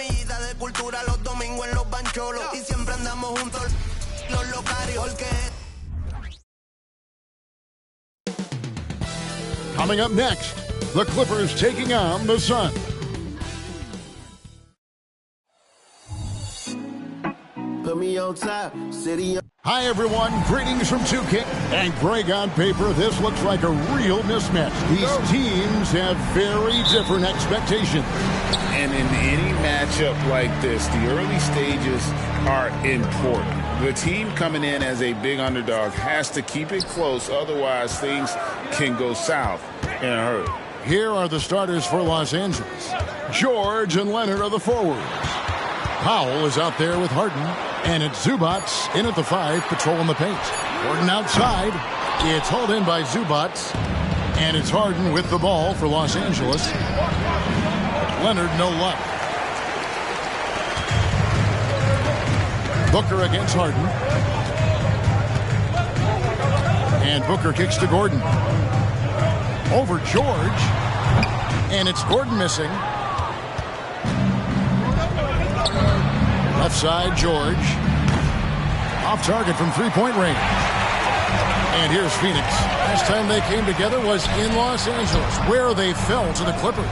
semillita de cultura los domingos en los bancholos. Y siempre andamos juntos los locarios. Porque... Coming up next, the Clippers taking on the Suns. Put me on top, city. Hi, everyone. Greetings from 2K. And Greg, on paper, this looks like a real mismatch. These teams have very different expectations. And in any matchup like this, the early stages are important. The team coming in as a big underdog has to keep it close. Otherwise, things can go south in a hurry. Here are the starters for Los Angeles. George and Leonard are the forwards. Powell is out there with Harden. And it's Zubac in at the 5, patrolling the paint. Gordon outside. It's hauled in by Zubac. And it's Harden with the ball for Los Angeles. Leonard, no luck. Booker against Harden. And Booker kicks to Gordon. Over George. And it's Gordon missing. Left side, George. Off target from three-point range. And here's Phoenix. Last time they came together was in Los Angeles, where they fell to the Clippers.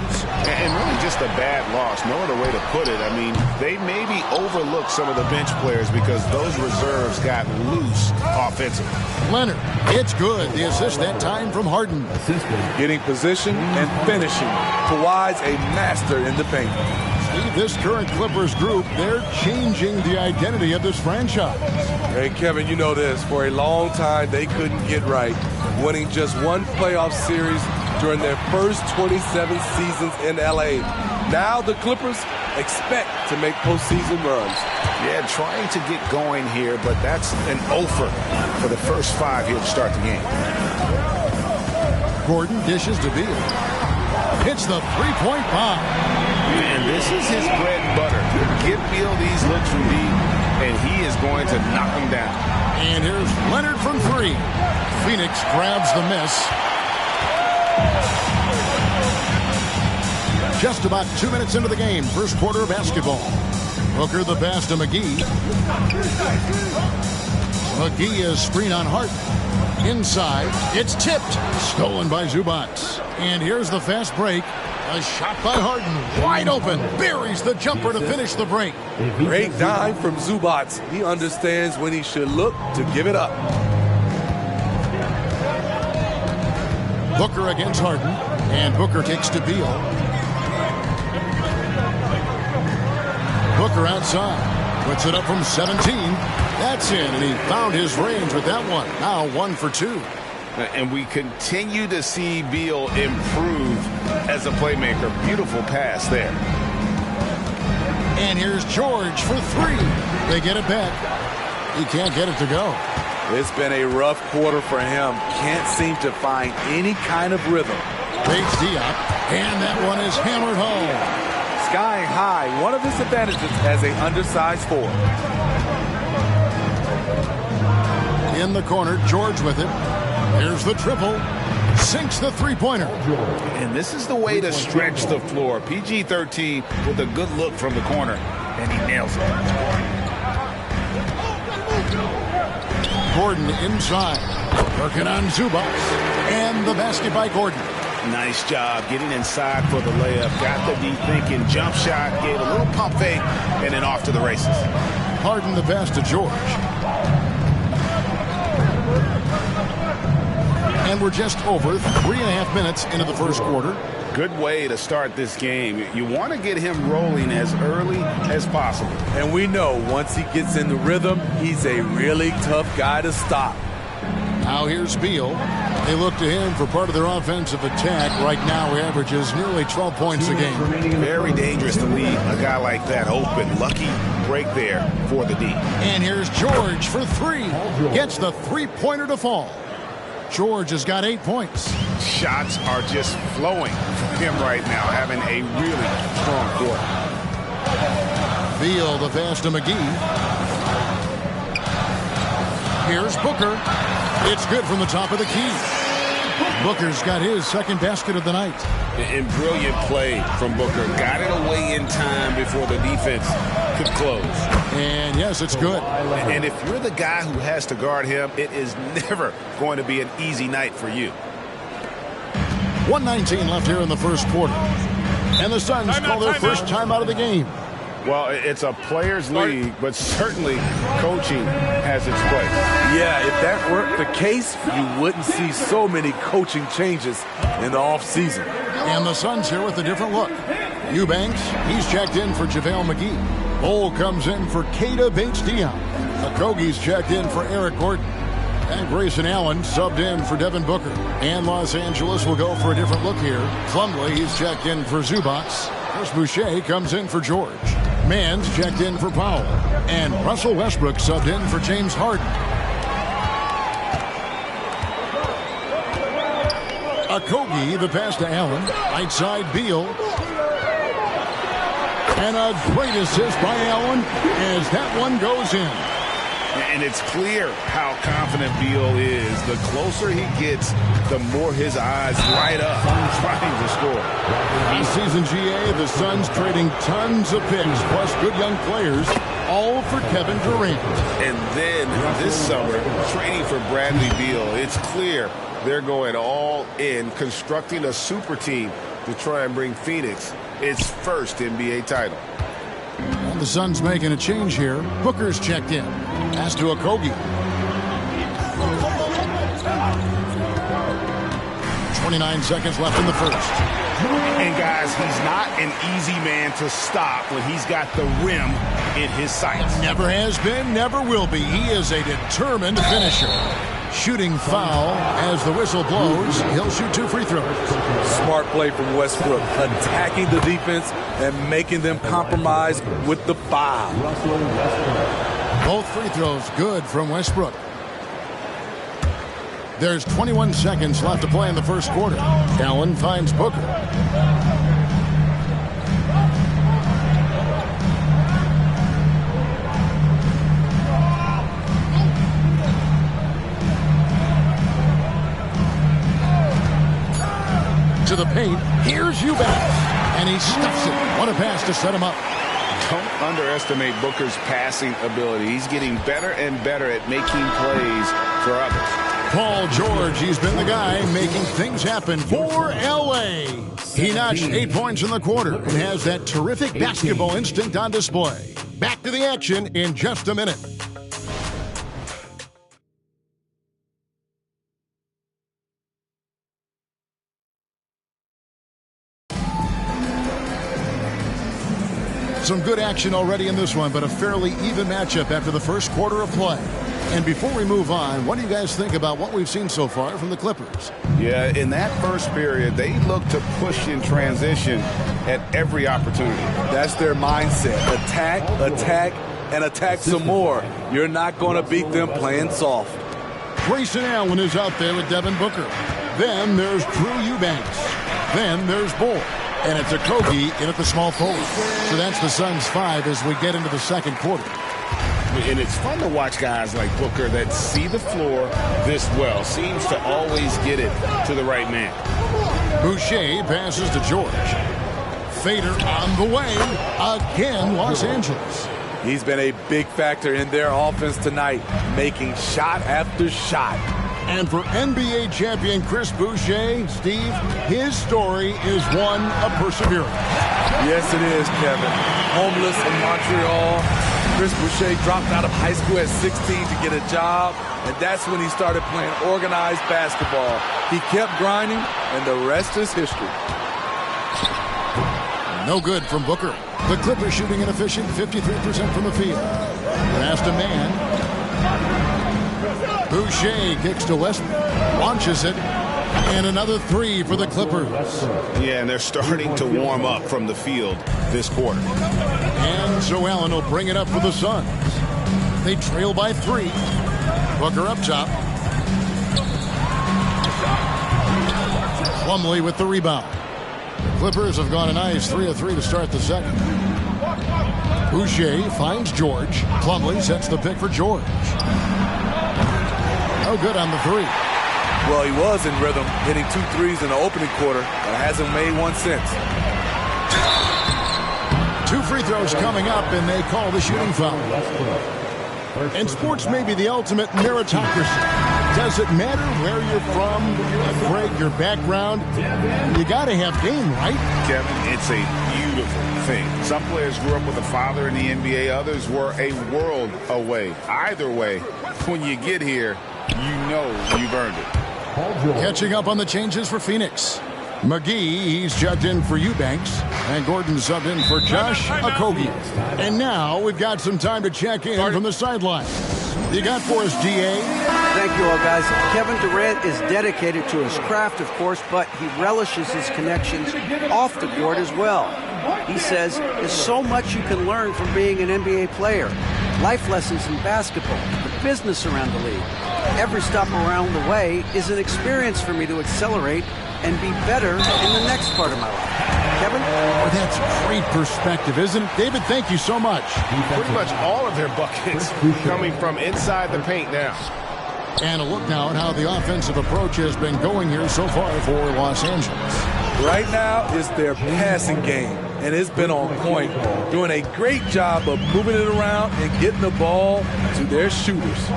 And really just a bad loss. No other way to put it. I mean, they maybe overlooked some of the bench players because those reserves got loose offensively. Leonard, it's good. The assist that time from Harden. Getting position and finishing. Kawhi's a master in the paint. This current Clippers group, they're changing the identity of this franchise. Hey, Kevin, you know this. For a long time, they couldn't get right, winning just one playoff series during their first 27 seasons in L.A. Now the Clippers expect to make postseason runs. Yeah, trying to get going here, but that's an offer for the first 5 here to start the game. Gordon dishes to Beal. Hits the three-point bomb. And this is his bread and butter. Give Beal these looks from deep, and he is going to knock them down. And here's Leonard from 3. Phoenix grabs the miss. Just about 2 minutes into the game, first quarter of basketball. Booker the pass to McGee. McGee is screen on Harden. Inside, it's tipped. Stolen by Zubac. And here's the fast break. A shot by Harden, wide open, buries the jumper to finish the break. Great dime from Zubac. He understands when he should look to give it up. Booker against Harden, and Booker takes to Beal. Booker outside, puts it up from 17. That's in, and he found his range with that one. Now 1 for 2. And we continue to see Beal improve as a playmaker. Beautiful pass there. And here's George for 3. They get it back. He can't get it to go. It's been a rough quarter for him. Can't seem to find any kind of rhythm. Fades Diop, and that one is hammered home. Skying high, one of his advantages as an undersized forward. In the corner, George with it. Here's the triple. Sinks the three-pointer. And this is the way to stretch the floor. PG-13 with a good look from the corner, and he nails it. Gordon inside. Working on Zubac. And the basket by Gordon. Nice job getting inside for the layup. Got the deep thinking jump shot. Gave a little pump fake, and then off to the races. Harden the pass to George. And we're just over 3.5 minutes into the first quarter. Good way to start this game. You want to get him rolling as early as possible. And we know once he gets in the rhythm, he's a really tough guy to stop. Now here's Beal. They look to him for part of their offensive attack. Right now he averages nearly 12 points a game. Very dangerous to leave a guy like that open. Lucky break there for the D. And here's George for 3. Gets the three-pointer to fall. George has got 8 points. Shots are just flowing from him right now, having a really strong quarter. Beal the pass to McGee. Here's Booker. It's good from the top of the key. Booker's got his second basket of the night. And brilliant play from Booker. Got it away in time before the defense could close. And yes, it's good. And if you're the guy who has to guard him, it is never going to be an easy night for you. 1:19 left here in the first quarter. And the Suns call their first time out of the game. Well, it's a players' league, but certainly coaching has its place. Yeah, if that weren't the case, you wouldn't see so many coaching changes in the offseason. And the Suns here with a different look. Eubanks, he's checked in for JaVale McGee. Bull comes in for Keita Bates-Diop. Okogie's checked in for Eric Gordon. And Grayson Allen subbed in for Devin Booker. And Los Angeles will go for a different look here. Plumlee, he's checked in for Zubac. Chris Boucher comes in for George. Mann's checked in for Powell. And Russell Westbrook subbed in for James Harden. Okogie, the pass to Allen. Right side, Beal. And a great assist by Allen as that one goes in. And it's clear how confident Beal is. The closer he gets, the more his eyes light up trying to score. This season, GA, the Suns trading tons of picks, plus good young players, all for Kevin Durant. And then this summer, trading for Bradley Beal. It's clear they're going all in, constructing a super team to try and bring Phoenix its first NBA title. And the Suns making a change here. Booker's checked in. Pass to Okogie. 29 seconds left in the first. And guys, he's not an easy man to stop when he's got the rim in his sights. Never has been, never will be. He is a determined finisher. Shooting foul as the whistle blows. He'll shoot 2 free throws. Smart play from Westbrook, attacking the defense and making them compromise with the foul. Both free throws good from Westbrook. There's 21 seconds left to play in the first quarter. Allen finds Booker. To the paint. Here's Eubanks. And he stuffs it. What a pass to set him up. Don't underestimate Booker's passing ability. He's getting better and better at making plays for others. Paul George, he's been the guy making things happen for L.A. He notched 8 points in the quarter and has that terrific basketball instinct on display. Back to the action in just a minute. Some good action already in this one, but a fairly even matchup after the first quarter of play. And before we move on, what do you guys think about what we've seen so far from the Clippers? Yeah, in that first period, they look to push in transition at every opportunity. That's their mindset. Attack, attack, and attack some more. You're not going to beat them playing soft. Grayson Allen is out there with Devin Booker. Then there's Drew Eubanks. Then there's Bull. And it's Okogie in at the small forward. So that's the Suns' 5 as we get into the second quarter. And it's fun to watch guys like Booker that see the floor this well. Seems to always get it to the right man. Boucher passes to George. Fader on the way. Again, Los Angeles. He's been a big factor in their offense tonight, making shot after shot. And for NBA champion Chris Boucher, Steve, his story is one of perseverance. Yes, it is, Kevin. Homeless in Montreal, Chris Boucher dropped out of high school at 16 to get a job, and that's when he started playing organized basketball. He kept grinding, and the rest is history. No good from Booker. The Clippers shooting an efficient 53% from the field. Pass to Man. Boucher kicks to Westbrook, launches it, and another 3 for the Clippers. Yeah, and they're starting to warm up from the field this quarter. And so Allen will bring it up for the Suns. They trail by 3. Booker up top. Plumlee with the rebound. The Clippers have gone a nice 3 of 3 to start the second. Boucher finds George. Plumlee sets the pick for George. No good on the 3. Well, he was in rhythm, hitting 2 threes in the opening quarter, but hasn't made one since. 2 free throws coming up, and they call the shooting foul. And sports may be the ultimate meritocracy. Does it matter where you're from, Greg, your background? You got to have game, right? Kevin, it's a beautiful thing. Some players grew up with a father in the NBA. Others were a world away. Either way, when you get here, you know you've earned it. Catching up on the changes for Phoenix. McGee, he's checked in for Eubanks, and Gordon subbed in for Josh Okogie. And now we've got some time to check in from the sideline. You got for us, DA? Thank you all, guys. Kevin Durant is dedicated to his craft, of course, but he relishes his connections off the court as well. He says there's so much you can learn from being an NBA player. Life lessons in basketball, the business around the league. Every stop around the way is an experience for me to accelerate and be better in the next part of my life. Kevin? Well, that's great perspective, isn't it? David, thank you so much. Pretty much all of their buckets coming from inside the paint now. And a look now at how the offensive approach has been going here so far for Los Angeles. Right now is their passing game, and it's been on point, doing a great job of moving it around and getting the ball to their shooters.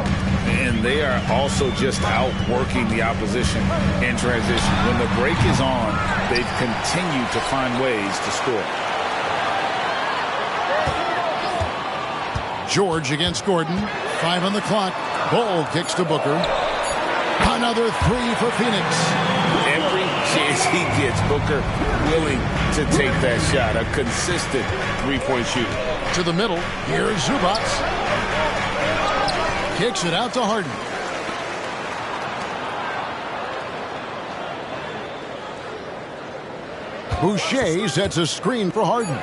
And they are also just outworking the opposition in transition. When the break is on, they've continued to find ways to score. George against Gordon. 5 on the clock. Bull kicks to Booker. Another 3 for Phoenix. Every chance he gets, Booker willing to take that shot. A consistent three-point shooter. To the middle. Here's Zubac. Kicks it out to Harden. Boucher sets a screen for Harden.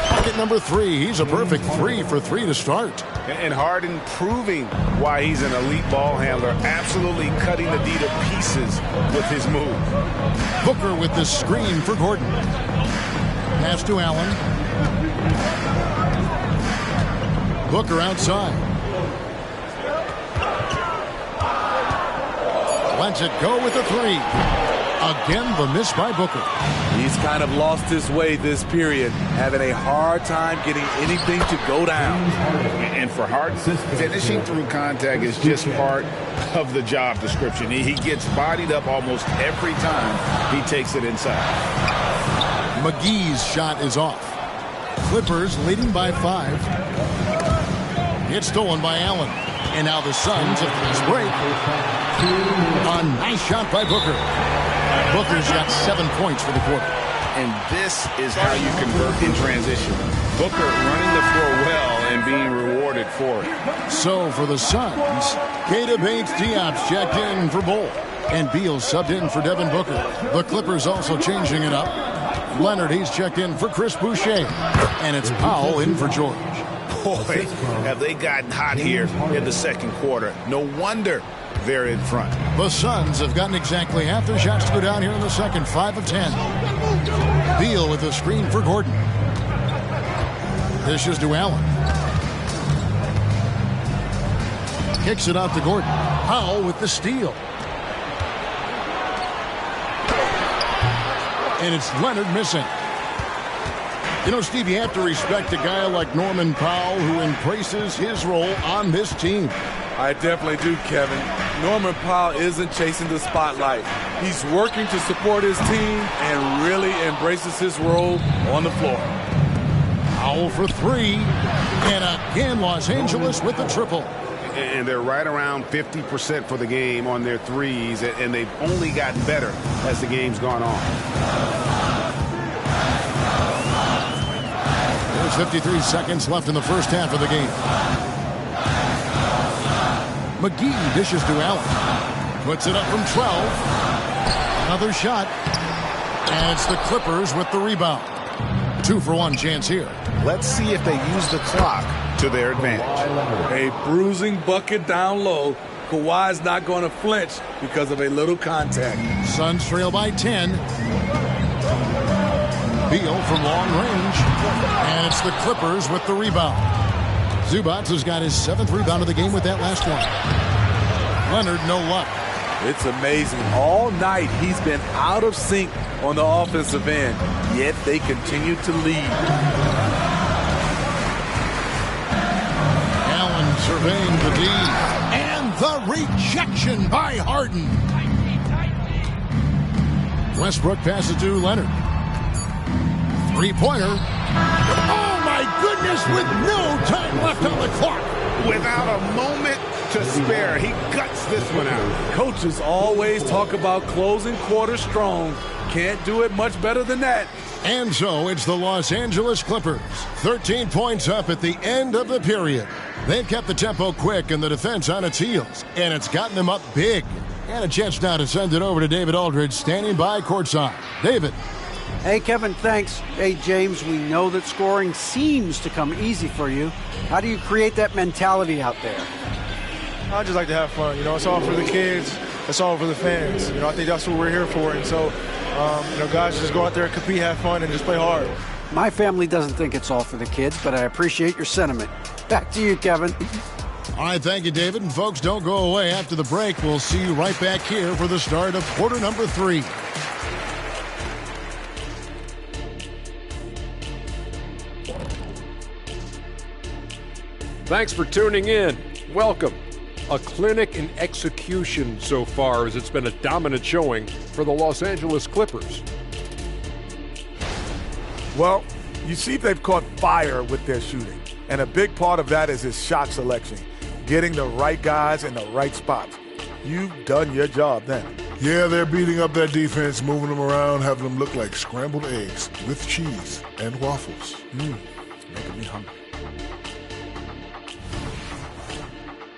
Bucket number 3. He's a perfect 3 for 3 to start. And Harden proving why he's an elite ball handler, absolutely cutting the D to pieces with his move. Booker with the screen for Gordon. Pass to Allen. Booker outside. Lets it go with the 3. Again, the miss by Booker. He's kind of lost his way this period, having a hard time getting anything to go down. And for Harden, finishing through contact is just part of the job description. He gets bodied up almost every time he takes it inside. McGee's shot is off. Clippers leading by 5. It's stolen by Allen. And now the Suns at this break. A nice shot by Booker. Booker's got 7 points for the quarter. And this is how you convert in transition. Booker running the floor well and being rewarded for it. So for the Suns, Keita Bates-Diop's checked in for Bull. And Beal subbed in for Devin Booker. The Clippers also changing it up. Leonard, he's checked in for Chris Boucher. And it's Powell in for George. Boy, have they gotten hot here in the second quarter. No wonder they're in front. The Suns have gotten exactly half their shots to go down here in the second. 5 of 10. Beal with a screen for Gordon. Dishes to Allen. Kicks it out to Gordon. Powell with the steal. And it's Leonard missing. You know, Steve, you have to respect a guy like Norman Powell who embraces his role on this team. I definitely do, Kevin. Norman Powell isn't chasing the spotlight. He's working to support his team and really embraces his role on the floor. Powell for 3. And again, Los Angeles with the triple. And they're right around 50% for the game on their threes, and they've only gotten better as the game's gone on. There's 53 seconds left in the first half of the game. McGee dishes to Allen. Puts it up from 12. Another shot. And it's the Clippers with the rebound. 2-for-1 chance here. Let's see if they use the clock to their advantage. A bruising bucket down low. Kawhi's not going to flinch because of a little contact. Suns trail by 10. Beal from long range. And it's the Clippers with the rebound. Zubac has got his 7th rebound of the game with that last one. Leonard, no luck. It's amazing. All night he's been out of sync on the offensive end, yet they continue to lead. Allen surveying the D. And the rejection by Harden. Westbrook passes to Leonard. Three-pointer. Oh, my goodness, with no time left on the clock. Without a moment to spare, he guts this one out. Coaches always talk about closing quarters strong. Can't do it much better than that. And so it's the Los Angeles Clippers. 13 points up at the end of the period. They've kept the tempo quick and the defense on its heels, and it's gotten them up big. And a chance now to send it over to David Aldridge, standing by courtside. David. Hey, Kevin, thanks. Hey, James, we know that scoring seems to come easy for you. How do you create that mentality out there? I just like to have fun. You know, it's all for the kids. It's all for the fans. You know, I think that's what we're here for. And so, you know, guys, just go out there, compete, have fun, and just play hard. My family doesn't think it's all for the kids, but I appreciate your sentiment. Back to you, Kevin. All right, thank you, David. And folks, don't go away. After the break, we'll see you right back here for the start of quarter number 3. Thanks for tuning in. Welcome. A clinic in execution so far, as it's been a dominant showing for the Los Angeles Clippers. Well, you see they've caught fire with their shooting, and a big part of that is his shot selection, getting the right guys in the right spots. You've done your job then. Yeah, they're beating up that defense, moving them around, having them look like scrambled eggs with cheese and waffles. Making me hungry.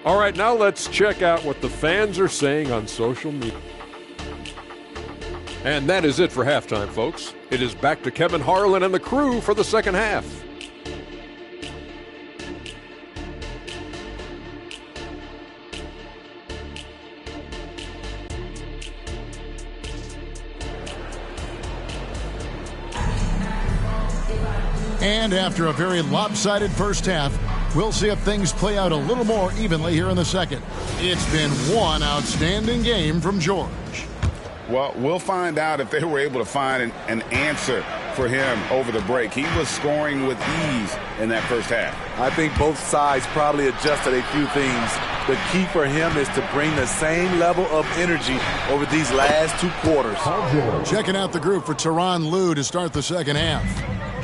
All right, now let's check out what the fans are saying on social media. And that is it for halftime, folks. It is back to Kevin Harlan and the crew for the second half. And after a very lopsided first half, we'll see if things play out a little more evenly here in the second. It's been one outstanding game from George. Well, we'll find out if they were able to find an answer for him over the break. He was scoring with ease in that first half. I think both sides probably adjusted a few things. The key for him is to bring the same level of energy over these last 2 quarters. Checking out the group for Tyronn Lue to start the second half.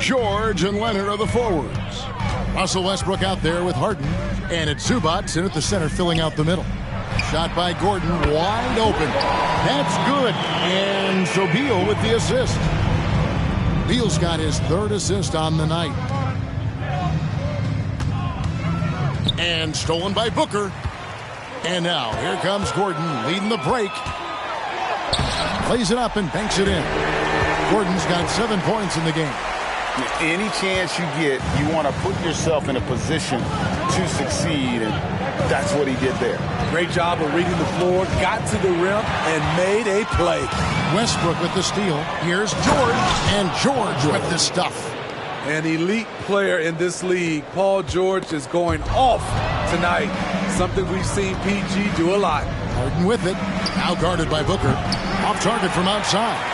George and Leonard are the forwards. Russell Westbrook out there with Harden. And it's Zubac in at the center, filling out the middle. Shot by Gordon, wide open. That's good. And so Beal with the assist. Beal's got his 3rd assist on the night. And stolen by Booker. And now here comes Gordon leading the break. Plays it up and banks it in. Gordon's got 7 points in the game. Any chance you get, you want to put yourself in a position to succeed, and that's what he did there. Great job of reading the floor, got to the rim, and made a play. Westbrook with the steal. Here's George, and George with the stuff. An elite player in this league, Paul George, is going off tonight. Something we've seen PG do a lot. Harden with it. Now guarded by Booker. Off target from outside.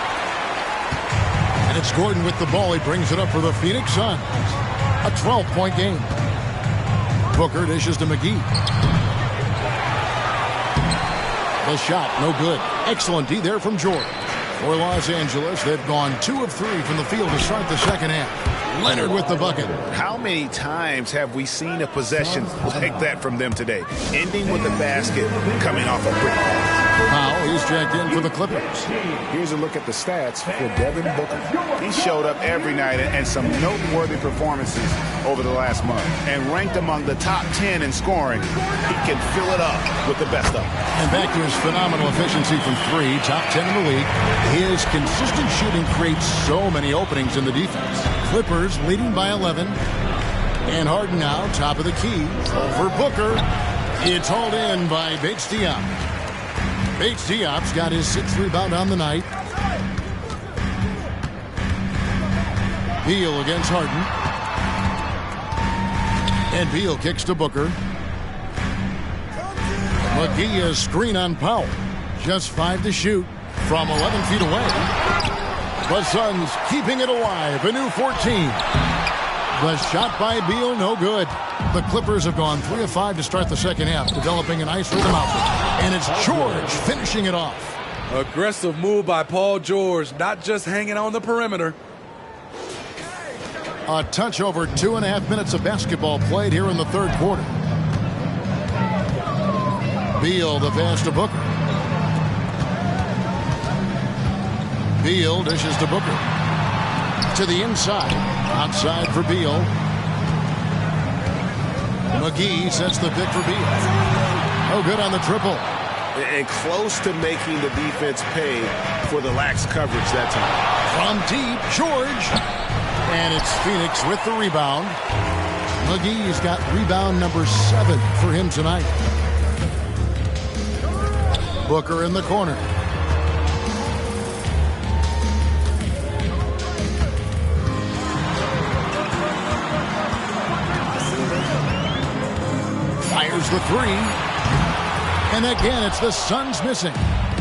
And it's Gordon with the ball. He brings it up for the Phoenix Suns. A 12-point game. Booker dishes to McGee. The shot, no good. Excellent D there from George. For Los Angeles, they've gone 2 of 3 from the field to start the second half. Leonard with the bucket. How many times have we seen a possession like that from them today? Ending with a basket, coming off a brick. Powell, he's checked in for the Clippers. Here's a look at the stats for Devin Booker. He showed up every night and some noteworthy performances over the last month. And ranked among the top 10 in scoring. He can fill it up with the best of them. And back to his phenomenal efficiency from 3, top 10 in the league. His consistent shooting creates so many openings in the defense. Clippers leading by 11. And Harden now, top of the key. Over Booker. It's hauled in by Bates Diop. Bates Diop's got his 6th rebound on the night. Beal against Harden. And Beal kicks to Booker. McGee, a screen on Powell. Just 5 to shoot from 11 feet away. The Suns keeping it alive. A new 14. The shot by Beal, no good. The Clippers have gone 3 of 5 to start the second half, developing a nice rhythm out there. And it's George finishing it off. Aggressive move by Paul George, not just hanging on the perimeter. A touch over 2.5 minutes of basketball played here in the third quarter. Beal, the pass to Booker. Beal dishes to Booker. To the inside. Outside for Beal. McGee sets the pick for Beal. Oh, good on the triple. And close to making the defense pay for the lax coverage that time. From deep, George. And it's Phoenix with the rebound. McGee's got rebound number 7 for him tonight. Booker in the corner. Fires the 3. And again, it's the Suns missing.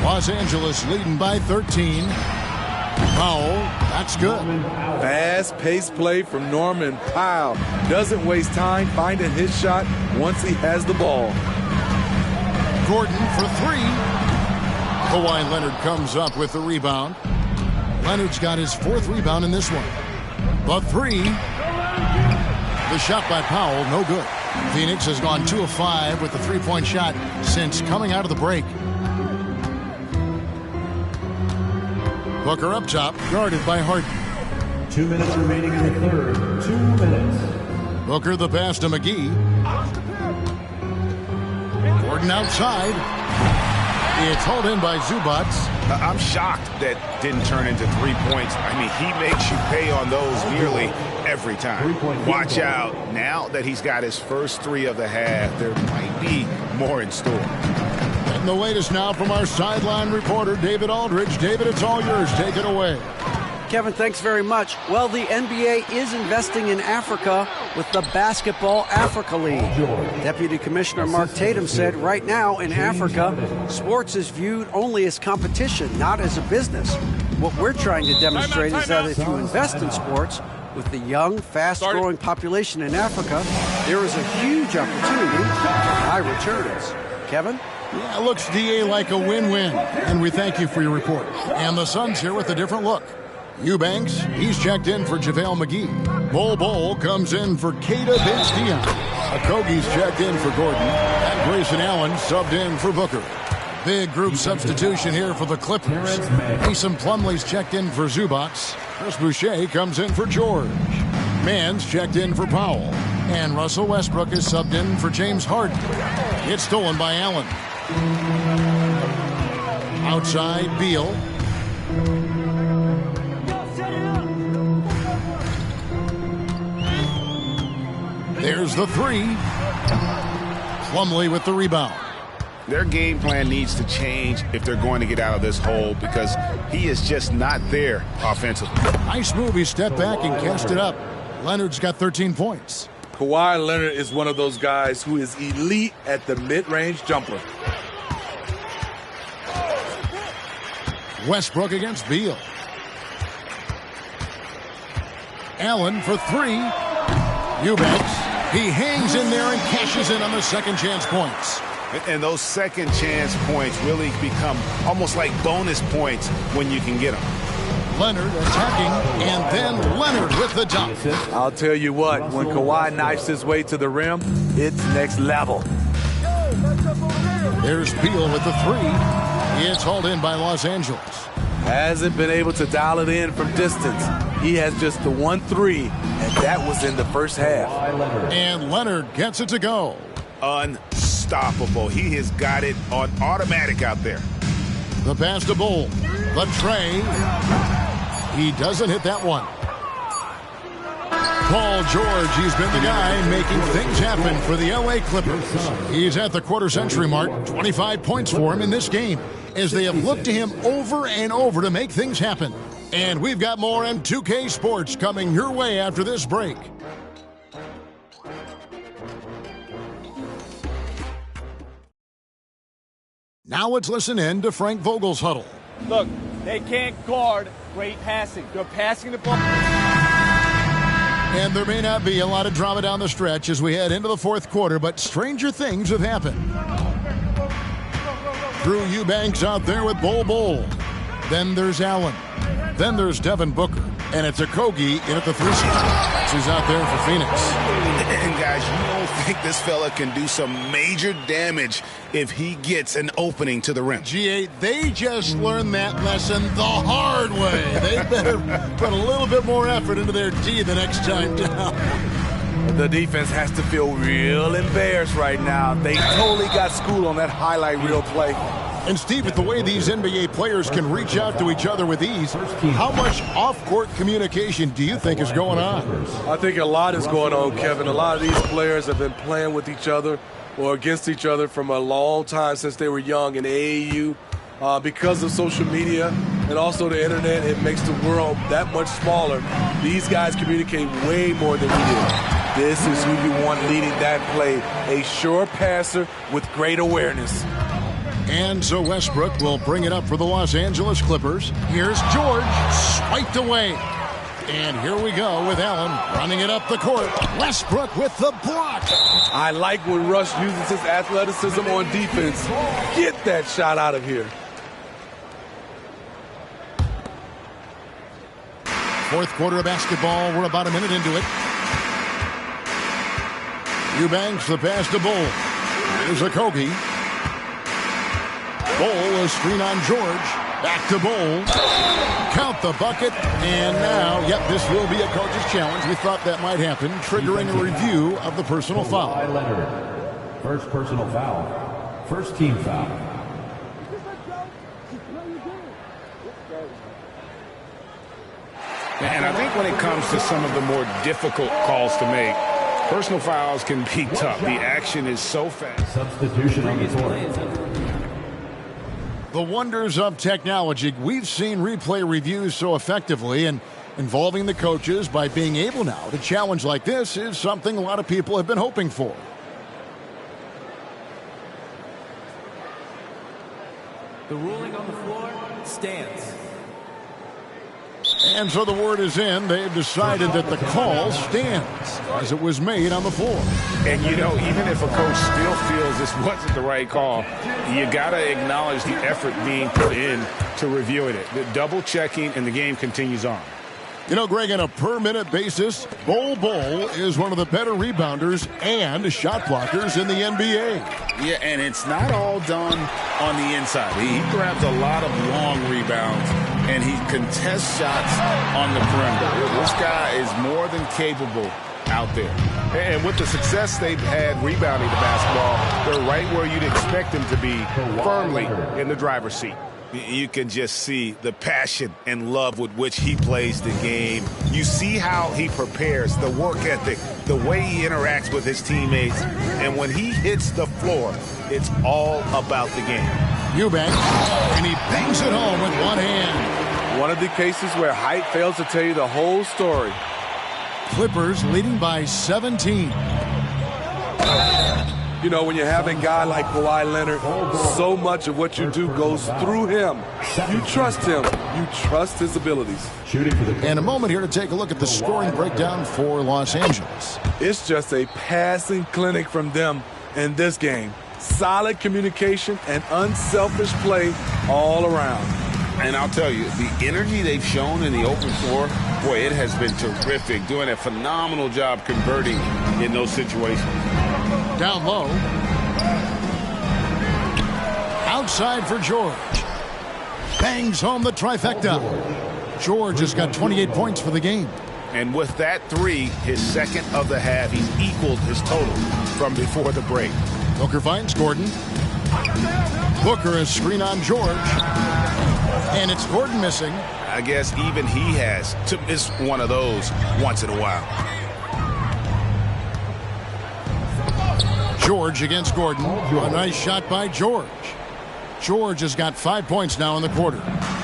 Los Angeles leading by 13. Powell, that's good. Fast-paced play from Norman Powell. Doesn't waste time finding his shot once he has the ball. Gordon for 3. Kawhi Leonard comes up with the rebound. Leonard's got his 4th rebound in this one. The 3. The shot by Powell, no good. Phoenix has gone 2 of 5 with the 3-point shot since coming out of the break. Booker up top, guarded by Harden. 2 minutes remaining in the third. 2 minutes. Booker the pass to McGee. Gordon outside. It's hauled in by Zubac. I'm shocked that didn't turn into 3 points. I mean, he makes you pay on those nearly every time. Watch out. Now that he's got his first 3 of the half, there might be more in store. And the latest now from our sideline reporter, David Aldridge. David, it's all yours. Take it away. Kevin, thanks very much. Well, the NBA is investing in Africa with the Basketball Africa League. Deputy Commissioner Mark Tatum said right now in Africa, sports is viewed only as competition, not as a business. What we're trying to demonstrate is that if you invest in sports, with the young, fast-growing population in Africa, there is a huge opportunity for high returns. Kevin? Yeah, it looks, DA, like a win-win. And we thank you for your report. And the Suns here with a different look. Eubanks, he's checked in for JaVale McGee. Bol comes in for Keita Bates-Diop. Okogie's checked in for Gordon. And Grayson Allen subbed in for Booker. Big group substitution here for the Clippers. Mason Plumlee's checked in for Zubac. Chris Boucher comes in for George. Mann's checked in for Powell. And Russell Westbrook is subbed in for James Harden. It's stolen by Allen. Outside, Beal. There's the 3. Plumlee with the rebound. Their game plan needs to change if they're going to get out of this hole because he is just not there offensively. Nice move. He stepped back and cashed it up. Leonard's got 13 points. Kawhi Leonard is one of those guys who is elite at the mid-range jumper. Westbrook against Beal. Allen for 3. Eubanks. He hangs in there and cashes in on the second chance points. And those second chance points really become almost like bonus points when you can get them. Leonard attacking, and then Leonard with the dunk. I'll tell you what, when Kawhi knifes his way to the rim, it's next level. There's Beal with the 3. It's hauled in by Los Angeles. Hasn't been able to dial it in from distance. He has just the 1-3, and that was in the first half. And Leonard gets it to go. Unstoppable. He has got it on automatic out there. The pass to Bol. The tray. He doesn't hit that one. Paul George, he's been the guy making things happen for the LA Clippers. He's at the quarter-century mark. 25 points for him in this game as they have looked to him over and over to make things happen. And we've got more M2K Sports coming your way after this break. Now let's listen in to Frank Vogel's huddle. Look, they can't guard great passing. They're passing the ball. And there may not be a lot of drama down the stretch as we head into the fourth quarter, but stranger things have happened. Drew Eubanks out there with Bol. Then there's Allen. Then there's Devin Booker. And it's Okogie in at the 3 spot. She's out there for Phoenix. And guys, you don't think this fella can do some major damage if he gets an opening to the rim. G8, they just learned that lesson the hard way. They better put a little bit more effort into their D the next time down. The defense has to feel real embarrassed right now. They totally got schooled on that highlight reel play. And Steve, with the way these NBA players can reach out to each other with ease, how much off-court communication do you think is going on? I think a lot is going on, Kevin. A lot of these players have been playing with each other or against each other from a long time since they were young in AAU. Because of social media and also the internet, it makes the world that much smaller. These guys communicate way more than we do. This is who you want leading that play, a sure passer with great awareness. And so Westbrook will bring it up for the Los Angeles Clippers. Here's George, swiped away. And here we go with Allen running it up the court. Westbrook with the block. I like when Russ uses his athleticism on defense. Get that shot out of here. Fourth quarter of basketball. We're about a minute into it. Eubanks, the pass to Bol. Here's Okogie. Bol, a screen on George. Back to Bol. Count the bucket. And now, this will be a coach's challenge. We thought that might happen, triggering a review of the personal foul. Leonard. First personal foul. First team foul. And I think when it comes to some of the more difficult calls to make, personal fouls can be tough. The action is so fast. Substitution on the court. The wonders of technology. We've seen replay reviews so effectively, and involving the coaches by being able now to challenge like this is something a lot of people have been hoping for. The ruling on the floor stands. And so the word is in. They've decided that the call stands as it was made on the floor. And, even if a coach still feels this wasn't the right call, you got to acknowledge the effort being put in to reviewing it. The double checking, and the game continues on. Greg, on a per-minute basis, Bol is one of the better rebounders and shot blockers in the NBA. Yeah, and it's not all done on the inside. He grabs a lot of long rebounds, and he contests shots on the perimeter. This guy is more than capable out there. And with the success they've had rebounding the basketball, they're right where you'd expect them to be, firmly in the driver's seat. You can just see the passion and love with which he plays the game. You see how he prepares, the work ethic, the way he interacts with his teammates. And when he hits the floor, it's all about the game. Eubanks, and he bangs it home with one hand. One of the cases where height fails to tell you the whole story. Clippers leading by 17. When you have a guy like Kawhi Leonard, so much of what you do goes through him. You trust him. You trust his abilities. And a moment here to take a look at the scoring breakdown for Los Angeles. It's just a passing clinic from them in this game. Solid communication and unselfish play all around. And I'll tell you, the energy they've shown in the open floor, boy, it has been terrific. Doing a phenomenal job converting in those situations. Down low. Outside for George. Bangs home the trifecta. George has got 28 points for the game. And with that three, his second of the half, he's equaled his total from before the break. Booker finds Gordon. Booker is screen on George. And it's Gordon missing. I guess even he has to miss one of those once in a while. George against Gordon. A nice shot by George. George has got 5 points now in the quarter.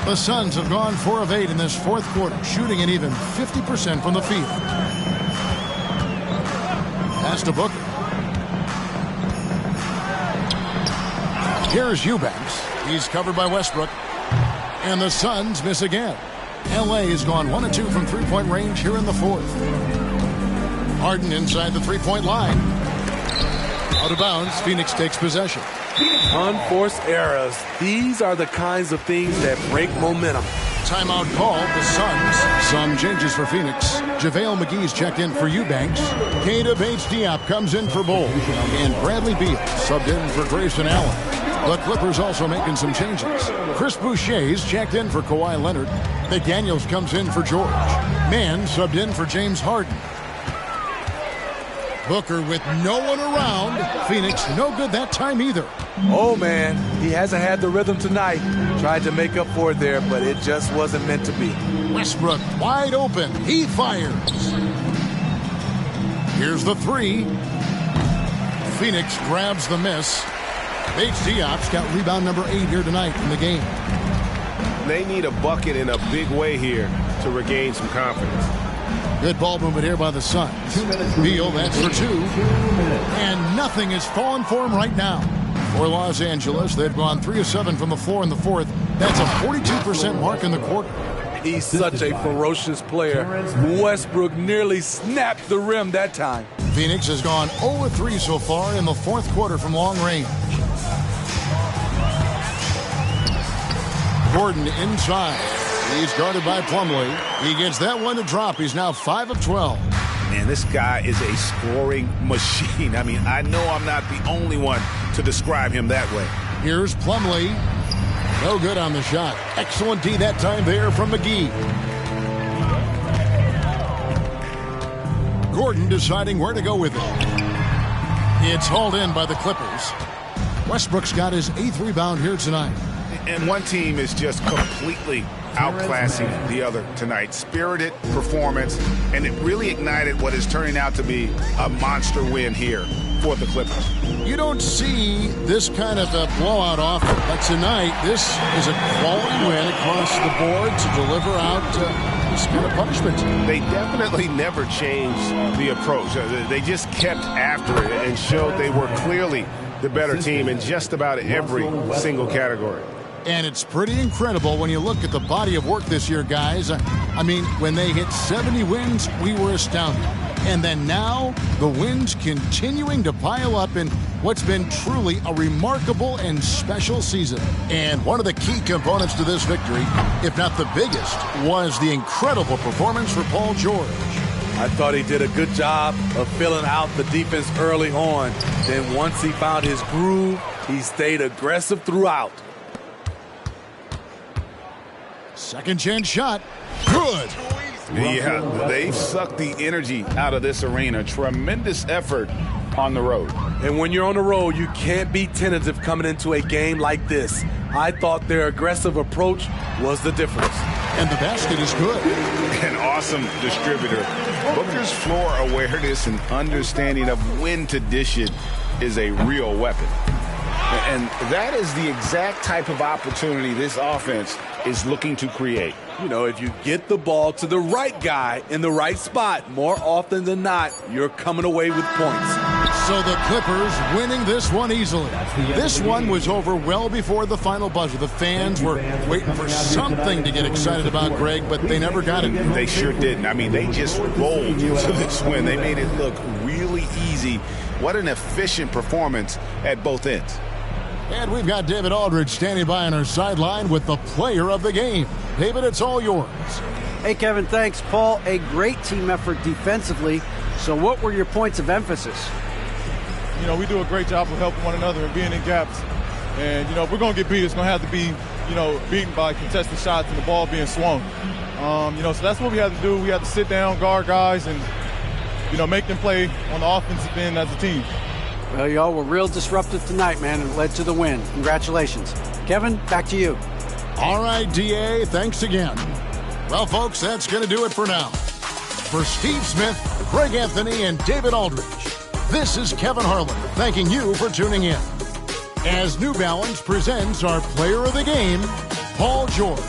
The Suns have gone 4 of 8 in this fourth quarter, shooting at even 50% from the field. Pass to Booker. Here's Eubanks. He's covered by Westbrook. And the Suns miss again. L.A. has gone 1 of 2 from three-point range here in the fourth. Harden inside the three-point line. Out of bounds, Phoenix takes possession. Unforced errors. These are the kinds of things that break momentum. Timeout called, the Suns. Some changes for Phoenix. JaVale McGee's checked in for Eubanks. Keita Bates-Diop comes in for Bull. And Bradley Beal subbed in for Grayson Allen. The Clippers also making some changes. Chris Boucher's checked in for Kawhi Leonard. McDaniels comes in for George. Mann subbed in for James Harden. Booker with no one around. Phoenix no good that time either. Oh, man, he hasn't had the rhythm tonight. Tried to make up for it there, but it just wasn't meant to be. Westbrook wide open. He fires. Here's the three. Phoenix grabs the miss. Bates-Diop's got rebound number 8 here tonight in the game. They need a bucket in a big way here to regain some confidence. Good ball movement here by the Suns. Beal, that's for 2. And nothing is falling for him right now. For Los Angeles, they've gone 3 of 7 from the floor in the fourth. That's a 42% mark in the quarter. He's such a ferocious player. Westbrook nearly snapped the rim that time. Phoenix has gone 0 of 3 so far in the fourth quarter from long range. Gordon inside. He's guarded by Plumlee. He gets that one to drop. He's now 5 of 12. Man, this guy is a scoring machine. I mean, I know I'm not the only one to describe him that way. Here's Plumlee. No good on the shot. Excellent D that time there from McGee. Gordon deciding where to go with it. It's hauled in by the Clippers. Westbrook's got his 8th rebound here tonight. And one team is just completely outclassing the other tonight. Spirited performance, and it really ignited what is turning out to be a monster win here for the Clippers. You don't see this kind of a blowout often, but tonight this is a quality win across the board to deliver out this kind of punishment. They definitely never changed the approach. They just kept after it and showed they were clearly the better team in just about every single category. And it's pretty incredible when you look at the body of work this year, guys. I mean, when they hit 70 wins, we were astounded. And then now, the wins continuing to pile up in what's been truly a remarkable and special season. And one of the key components to this victory, if not the biggest, was the incredible performance for Paul George. I thought he did a good job of filling out the defense early on. Then once he found his groove, he stayed aggressive throughout. Second chance shot. Good. Yeah, they've sucked the energy out of this arena. Tremendous effort on the road. And when you're on the road, you can't be tentative coming into a game like this. I thought their aggressive approach was the difference. And the basket is good. An awesome distributor. Booker's floor awareness and understanding of when to dish it is a real weapon. And that is the exact type of opportunity this offense is looking to create. You know, if you get the ball to the right guy in the right spot, more often than not, you're coming away with points. So the Clippers winning this one easily. This one was over well before the final buzzer. The fans were waiting for something to get excited about, Greg, but they never got it. They sure didn't. I mean, they just rolled to this win. They made it look really easy. What an efficient performance at both ends. And we've got David Aldridge standing by on our sideline with the player of the game. David, it's all yours. Hey, Kevin, thanks. Paul, a great team effort defensively. So what were your points of emphasis? You know, we do a great job of helping one another and being in gaps. And, you know, if we're going to get beat, it's going to have to be, you know, beaten by contested shots and the ball being swung. You know, so that's what we had to do. We had to sit down, guard guys, and, you know, make them play on the offensive end as a team. Well, y'all were real disruptive tonight, man, and it led to the win. Congratulations. Kevin, back to you. All right, DA, thanks again. Well, folks, that's going to do it for now. For Steve Smith, Greg Anthony, and David Aldridge, this is Kevin Harlan thanking you for tuning in. As New Balance presents our player of the game, Paul George.